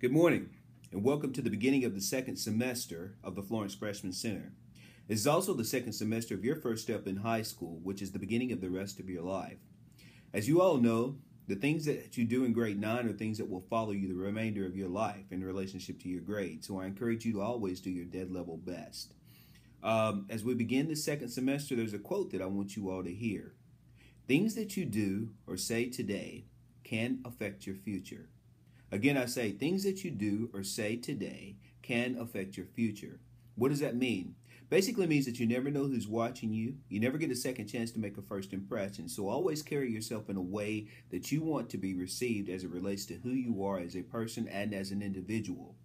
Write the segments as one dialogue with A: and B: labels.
A: Good morning, and welcome to the beginning of the second semester of the Florence Freshman Center. This is also the second semester of your first step in high school, which is the beginning of the rest of your life. As you all know, the things that you do in grade 9 are things that will follow you the remainder of your life in relationship to your grades, so I encourage you to always do your dead level best. As we begin the second semester, there's a quote that I want you all to hear. Things that you do or say today can affect your future. Again, I say things that you do or say today can affect your future. What does that mean? Basically means that you never know who's watching you. You never get a second chance to make a first impression. So always carry yourself in a way that you want to be received as it relates to who you are as a person and as an individual.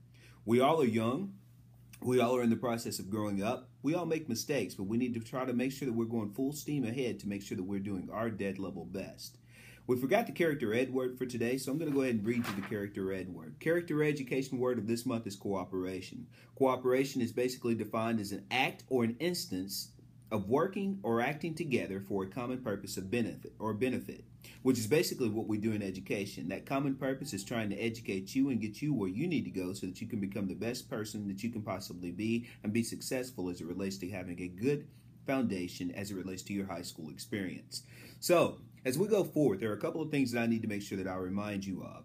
A: We all are young. We all are in the process of growing up. We all make mistakes, but we need to try to make sure that we're going full steam ahead to make sure that we're doing our dead level best. We forgot the character ed word for today, so I'm going to go ahead and read you the character ed word. Character education word of this month is cooperation. Cooperation is basically defined as an act or an instance of working or acting together for a common purpose of benefit, which is basically what we do in education. That common purpose is trying to educate you and get you where you need to go so that you can become the best person that you can possibly be and be successful as it relates to having a good foundation as it relates to your high school experience. So, as we go forward, there are a couple of things that I need to make sure that I remind you of.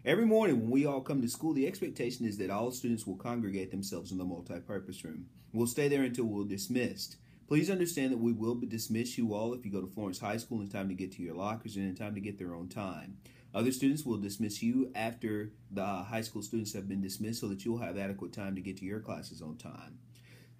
A: Every morning when we all come to school, the expectation is that all students will congregate themselves in the multi-purpose room. We'll stay there until we're dismissed. Please understand that we will dismiss you all if you go to Florence High School in time to get to your lockers and in time to get their own time. Other students will dismiss you after the high school students have been dismissed so that you'll have adequate time to get to your classes on time.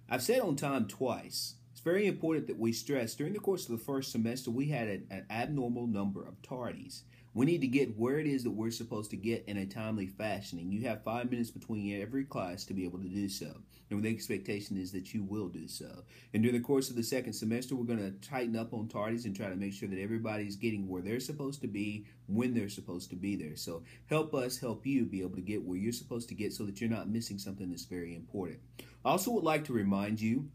A: I've said on time twice. It's very important that we stress during the course of the first semester we had an abnormal number of tardies. We need to get where it is that we're supposed to get in a timely fashion, and you have 5 minutes between every class to be able to do so. And the expectation is that you will do so. And during the course of the second semester, we're going to tighten up on tardies and try to make sure that everybody's getting where they're supposed to be when they're supposed to be there. So help us help you be able to get where you're supposed to get so that you're not missing something that's very important. I also would like to remind you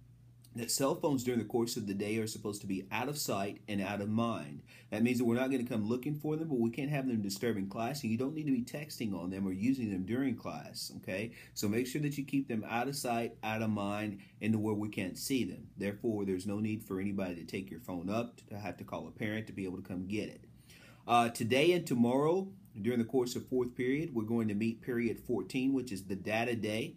A: that cell phones during the course of the day are supposed to be out of sight and out of mind. That means that we're not going to come looking for them, but we can't have them disturbing class, and you don't need to be texting on them or using them during class, okay? So make sure that you keep them out of sight, out of mind, and to where we can't see them. Therefore, there's no need for anybody to take your phone up, to have to call a parent to be able to come get it. Today and tomorrow, during the course of fourth period, we're going to meet period 14, which is the data day.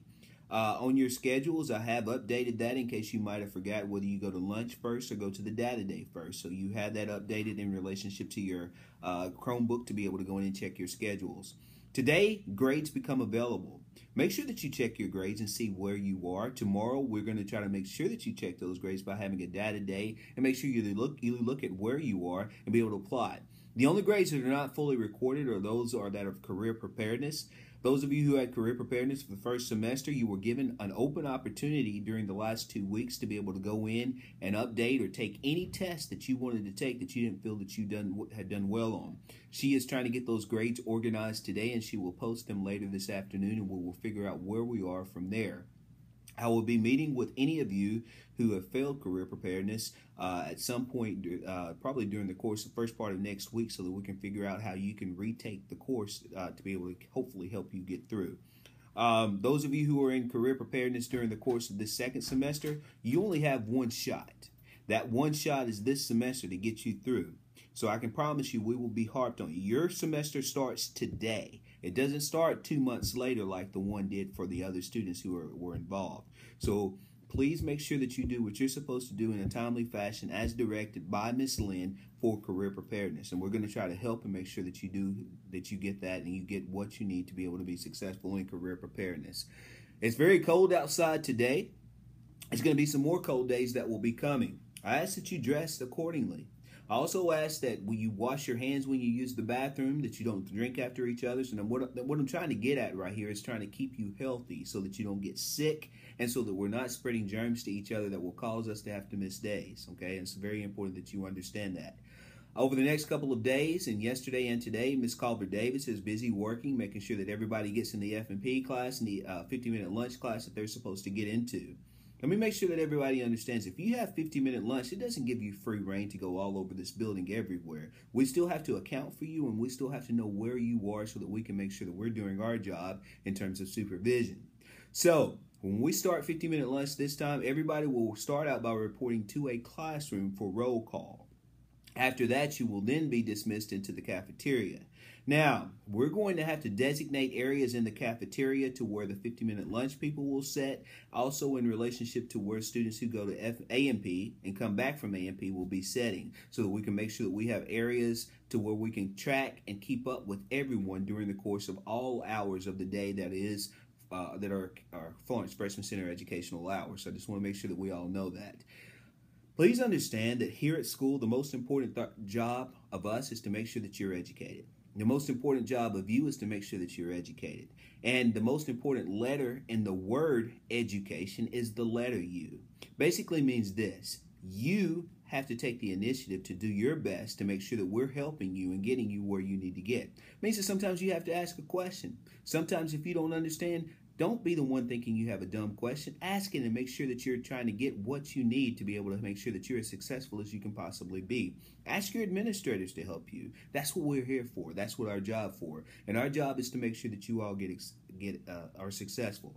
A: On your schedules, I have updated that in case you might have forgot whether you go to lunch first or go to the data day first. So you have that updated in relationship to your Chromebook to be able to go in and check your schedules. Today, grades become available. Make sure that you check your grades and see where you are. Tomorrow, we're going to try to make sure that you check those grades by having a data day and make sure you look at where you are and be able to apply. The only grades that are not fully recorded are those that of career preparedness. Those of you who had career preparedness for the first semester, you were given an open opportunity during the last 2 weeks to be able to go in and update or take any test that you wanted to take that you didn't feel that you had done well on. She is trying to get those grades organized today, and she will post them later this afternoon, and we will figure out where we are from there. I will be meeting with any of you who have failed career preparedness at some point, probably during the course of the first part of next week, so that we can figure out how you can retake the course to be able to hopefully help you get through. Those of you who are in career preparedness during the course of this second semester, you only have one shot. That one shot is this semester to get you through. So I can promise you we will be harped on you. Your semester starts today. It doesn't start 2 months later like the one did for the other students who were involved. So please make sure that you do what you're supposed to do in a timely fashion as directed by Ms. Lynn for career preparedness. And we're going to try to help and make sure that you get that and you get what you need to be able to be successful in career preparedness. It's very cold outside today. It's going to be some more cold days that will be coming. I ask that you dress accordingly. I also ask that when you wash your hands when you use the bathroom, that you don't drink after each other. So what I'm trying to get at right here is trying to keep you healthy so that you don't get sick and so that we're not spreading germs to each other that will cause us to have to miss days. Okay, and it's very important that you understand that. Over the next couple of days, and yesterday and today, Ms. Culver-Davis is busy working, making sure that everybody gets in the F&P class and the 50-minute lunch class that they're supposed to get into. Let me make sure that everybody understands. If you have 50-minute lunch, it doesn't give you free reign to go all over this building everywhere. We still have to account for you, and we still have to know where you are so that we can make sure that we're doing our job in terms of supervision. So when we start 50-minute lunch this time, everybody will start out by reporting to a classroom for roll call. After that, you will then be dismissed into the cafeteria. Now, we're going to have to designate areas in the cafeteria to where the 50-minute lunch people will sit. Also in relationship to where students who go to A&P and come back from A&P will be sitting, so that we can make sure that we have areas to where we can track and keep up with everyone during the course of all hours of the day that are Florence Freshman Center educational hours. So I just want to make sure that we all know that. Please understand that here at school, the most important job of us is to make sure that you're educated. The most important job of you is to make sure that you're educated. And the most important letter in the word education is the letter U. Basically means this: you have to take the initiative to do your best to make sure that we're helping you and getting you where you need to get. It means that sometimes you have to ask a question. Sometimes if you don't understand, don't be the one thinking you have a dumb question. Ask it and make sure that you're trying to get what you need to be able to make sure that you're as successful as you can possibly be. Ask your administrators to help you. That's what we're here for. That's what our job for. And our job is to make sure that you all are successful.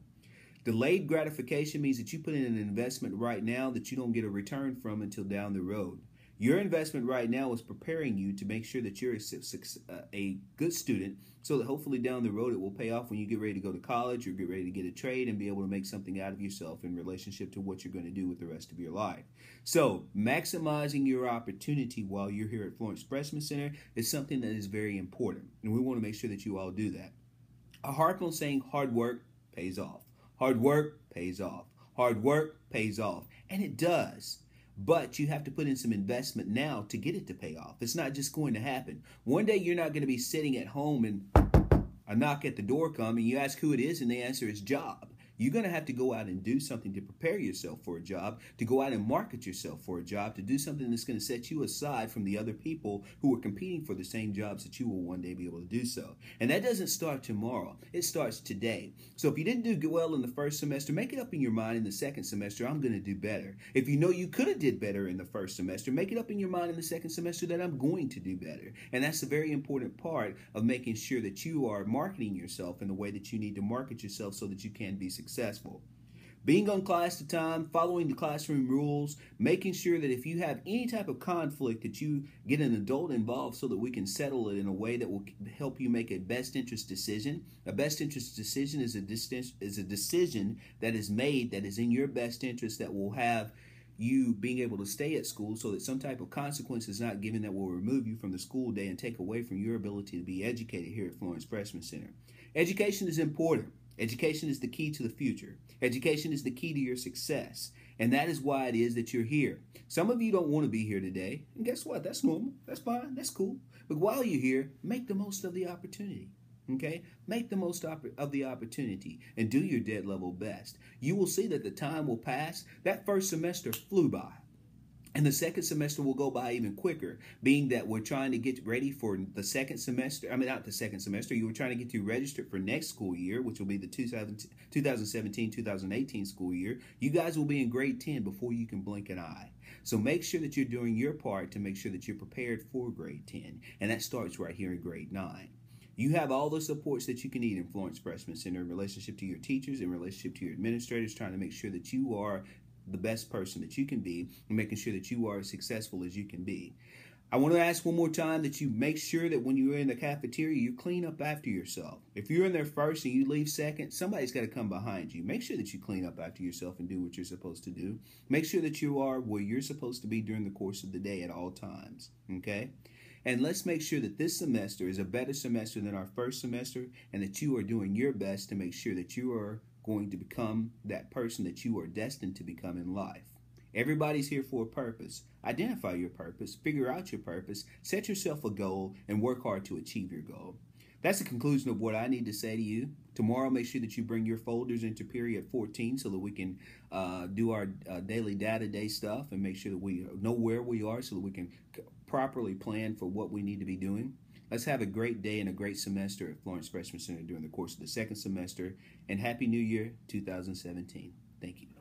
A: Delayed gratification means that you put in an investment right now that you don't get a return from until down the road. Your investment right now is preparing you to make sure that you're a good student, so that hopefully down the road it will pay off when you get ready to go to college or get ready to get a trade and be able to make something out of yourself in relationship to what you're going to do with the rest of your life. So maximizing your opportunity while you're here at Florence Freshman Center is something that is very important, and we want to make sure that you all do that. I harp on saying hard work pays off. Hard work pays off. Hard work pays off. And it does. But you have to put in some investment now to get it to pay off. It's not just going to happen. One day you're not going to be sitting at home and a knock at the door comes and you ask who it is and the answer is job. You're going to have to go out and do something to prepare yourself for a job, to go out and market yourself for a job, to do something that's going to set you aside from the other people who are competing for the same jobs that you will one day be able to do so. And that doesn't start tomorrow. It starts today. So if you didn't do well in the first semester, make it up in your mind in the second semester, I'm going to do better. If you know you could have did better in the first semester, make it up in your mind in the second semester that I'm going to do better. And that's a very important part of making sure that you are marketing yourself in the way that you need to market yourself so that you can be successful. Being on class to time, following the classroom rules, making sure that if you have any type of conflict that you get an adult involved so that we can settle it in a way that will help you make a best interest decision. A best interest decision is a decision that is made that is in your best interest, that will have you being able to stay at school so that some type of consequence is not given that will remove you from the school day and take away from your ability to be educated here at Florence Freshman Center. Education is important. Education is the key to the future. Education is the key to your success. And that is why it is that you're here. Some of you don't want to be here today. And guess what? That's normal. That's fine. That's cool. But while you're here, make the most of the opportunity. Okay? Make the most of the opportunity and do your dead level best. You will see that the time will pass. That first semester flew by. And the second semester will go by even quicker, being that we're trying to get ready for the second semester. I mean, not the second semester. You were trying to get you registered for next school year, which will be the 2017-2018 school year. You guys will be in grade 10 before you can blink an eye. So make sure that you're doing your part to make sure that you're prepared for grade 10. And that starts right here in grade 9. You have all the supports that you can need in Florence Freshman Center in relationship to your teachers, in relationship to your administrators, trying to make sure that you are the best person that you can be and making sure that you are as successful as you can be. I want to ask one more time that you make sure that when you're in the cafeteria, you clean up after yourself. If you're in there first and you leave second, somebody's got to come behind you. Make sure that you clean up after yourself and do what you're supposed to do. Make sure that you are where you're supposed to be during the course of the day at all times. Okay? And let's make sure that this semester is a better semester than our first semester, and that you are doing your best to make sure that you are going to become that person that you are destined to become in life. Everybody's here for a purpose. Identify your purpose, figure out your purpose, set yourself a goal, and work hard to achieve your goal. That's the conclusion of what I need to say to you. Tomorrow, make sure that you bring your folders into period 14 so that we can do our daily data-day stuff and make sure that we know where we are so that we can properly plan for what we need to be doing. Let's have a great day and a great semester at Florence Freshman Center during the course of the second semester. And Happy New Year 2017. Thank you.